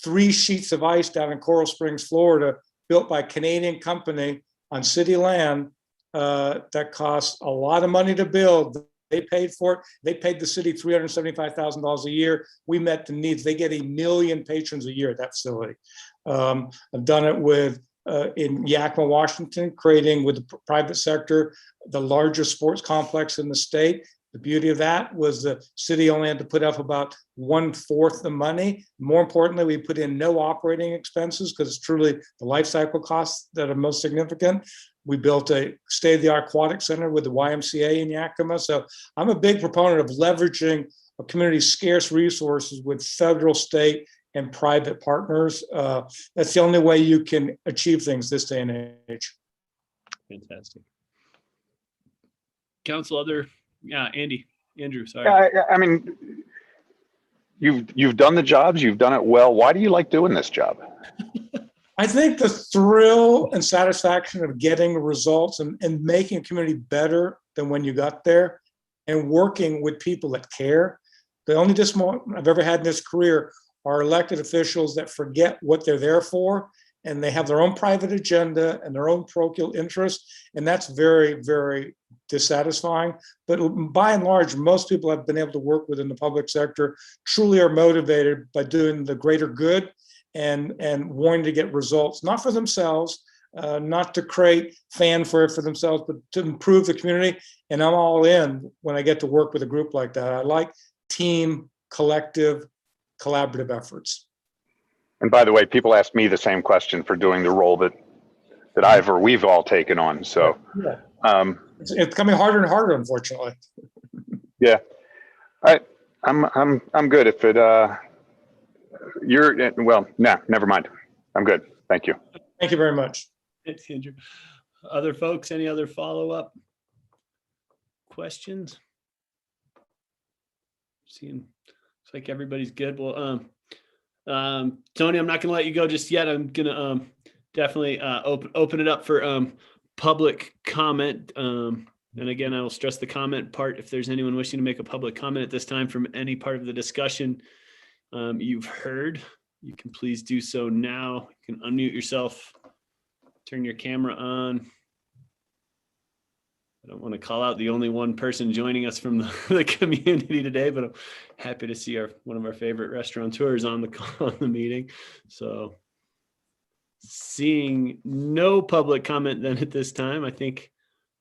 3 sheets of ice down in Coral Springs, Florida, built by a Canadian company on city land that cost a lot of money to build. They paid for it. They paid the city $375,000 a year. We met the needs. They get 1 million patrons a year at that facility. I've done it with in Yakima, Washington, creating with the private sector the largest sports complex in the state. The beauty of that was the city only had to put up about 1/4 the money. More importantly, we put in no operating expenses because it's truly the life cycle costs that are most significant. We built a state-of-the-art aquatic center with the YMCA in Yakima. So I'm a big proponent of leveraging a community's scarce resources with federal, state, and private partners. That's the only way you can achieve things this day and age.
Fantastic. Council, Andrew, sorry.
Yeah, I mean, you've done the jobs, you've done it well. Why do you like doing this job?
I think the thrill and satisfaction of getting results and making a community better than when you got there and working with people that care. The only disappointment I've ever had in this career are elected officials that forget what they're there for, and they have their own private agenda and their own parochial interests, and that's very, very dissatisfying. But by and large, most people I've been able to work with in the public sector truly are motivated by doing the greater good and wanting to get results, not for themselves, not to create fanfare for themselves, but to improve the community. And I'm all in when I get to work with a group like that. I like team, collective, collaborative efforts.
And by the way, people ask me the same question for doing the role that we've all taken on. So
it's becoming harder and harder, unfortunately.
Yeah, I'm good. If it never mind. I'm good. Thank you.
Thank you very much.
Thanks, Andrew. Other folks, any other follow-up questions? Looks like everybody's good. Well, Tony, I'm not gonna let you go just yet. I'm gonna definitely open it up for public comment. And again, I will stress the comment part. If there's anyone wishing to make a public comment at this time from any part of the discussion you've heard, you can please do so now. You can unmute yourself, turn your camera on. I don't want to call out the only one person joining us from the community today, but I'm happy to see one of our favorite restaurateurs on the meeting. So seeing no public comment then at this time, I think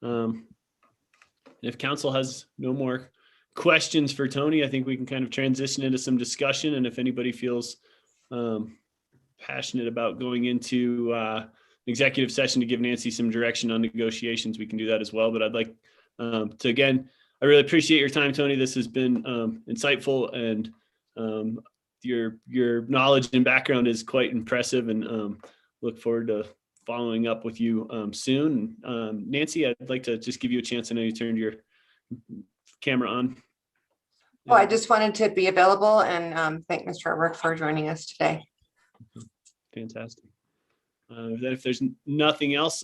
if council has no more questions for Tony, I think we can kind of transition into some discussion. And if anybody feels passionate about going into executive session to give Nancy some direction on negotiations, we can do that as well. But I'd like to, again, I really appreciate your time, Tony. This has been insightful, and your knowledge and background is quite impressive, and look forward to following up with you soon. Nancy, I'd like to just give you a chance. I know you turned your camera on.
Well, I just wanted to be available and thank Mr. O'Rourke for joining us today.
Fantastic. Then if there's nothing else,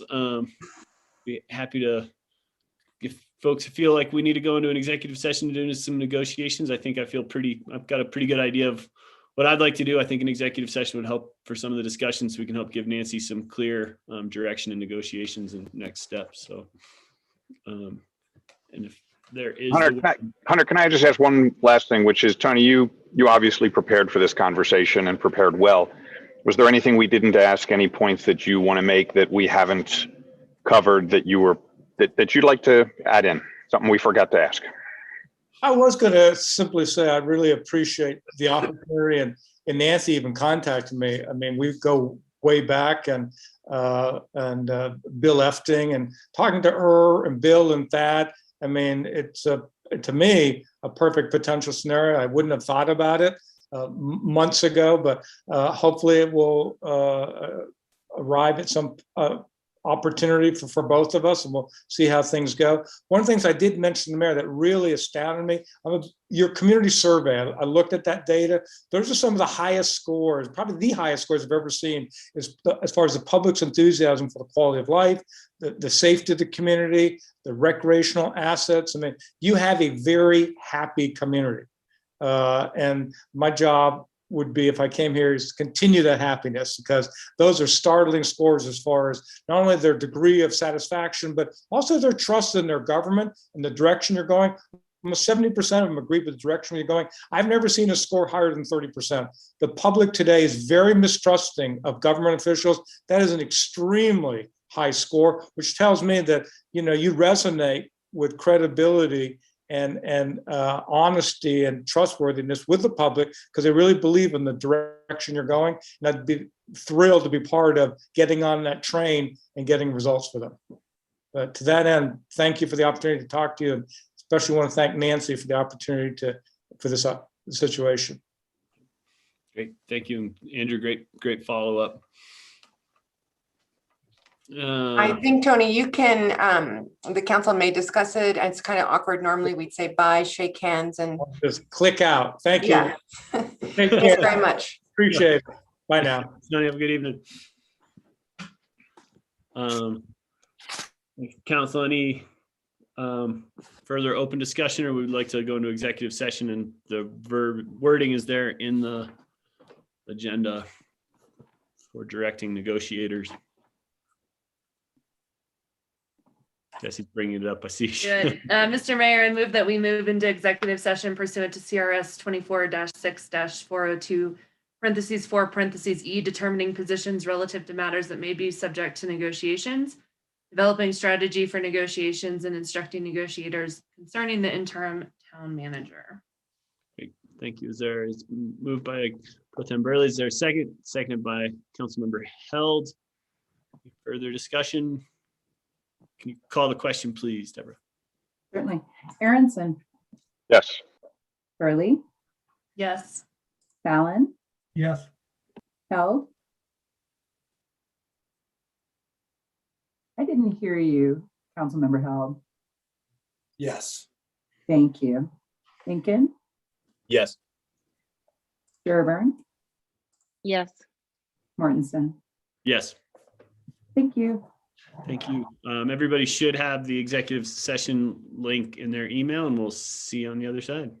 be happy to, if folks feel like we need to go into an executive session to do some negotiations, I've got a pretty good idea of what I'd like to do. I think an executive session would help for some of the discussions, so we can help give Nancy some clear direction in negotiations and next steps. So, and if there is
Hunter, can I just ask one last thing, which is, Tony, you obviously prepared for this conversation and prepared well. Was there anything we didn't ask, any points that you want to make that we haven't covered that you'd like to add in? Something we forgot to ask?
I was going to simply say I really appreciate the opportunity, and Nancy even contacted me. I mean, we go way back, and Bill Efting, and talking to and Bill and Thad. I mean, it's to me a perfect potential scenario. I wouldn't have thought about it months ago, but hopefully it will arrive at some opportunity for both of us, and we'll see how things go. One of the things I did mention to the mayor that really astounded me, your community survey, I looked at that data. Those are some of the highest scores, probably the highest scores I've ever seen, as far as the public's enthusiasm for the quality of life, the safety of the community, the recreational assets. I mean, you have a very happy community. And my job would be, if I came here, is continue that happiness, because those are startling scores as far as not only their degree of satisfaction, but also their trust in their government and the direction you're going. almost 70% of them agree with the direction you're going. I've never seen a score higher than 30%. The public today is very mistrusting of government officials. That is an extremely high score, which tells me that, you resonate with credibility and honesty and trustworthiness with the public because they really believe in the direction you're going. And I'd be thrilled to be part of getting on that train and getting results for them. But to that end, thank you for the opportunity to talk to you, and especially want to thank Nancy for the opportunity for this situation.
Great, thank you, Andrew. Great follow-up.
I think, Tony, you can, the council may discuss it. It's kind of awkward. Normally we'd say bye, shake hands, and
Just click out. Thank you.
yeah.
Take
Thanks
care.
very much.
Appreciate it. Bye now.
Sonny, have a good evening. Council, any further open discussion, or would like to go into executive session? And the wording is there in the agenda for directing negotiators. Jesse's bringing it up. I see.
Good. Mr. Mayor, I move that we move into executive session pursuant to CRS 24-6-402, parentheses 4, parentheses E, determining positions relative to matters that may be subject to negotiations, developing strategy for negotiations, and instructing negotiators concerning the interim town manager.
Thank you. Is moved by Pro Tem Burley. Is there a second? Seconded by Councilmember Held. Any further discussion? Can you call the question, please, Deborah?
Certainly. Aronson,
Yes.
Burley,
Yes.
Fallon,
Yes.
Held. I didn't hear you, Councilmember Held.
Yes.
Thank you. Lincoln,
Yes.
Sherburne,
Yes.
Mortensen.
Yes.
Thank you.
Thank you. Everybody should have the executive session link in their email, and we'll see you on the other side.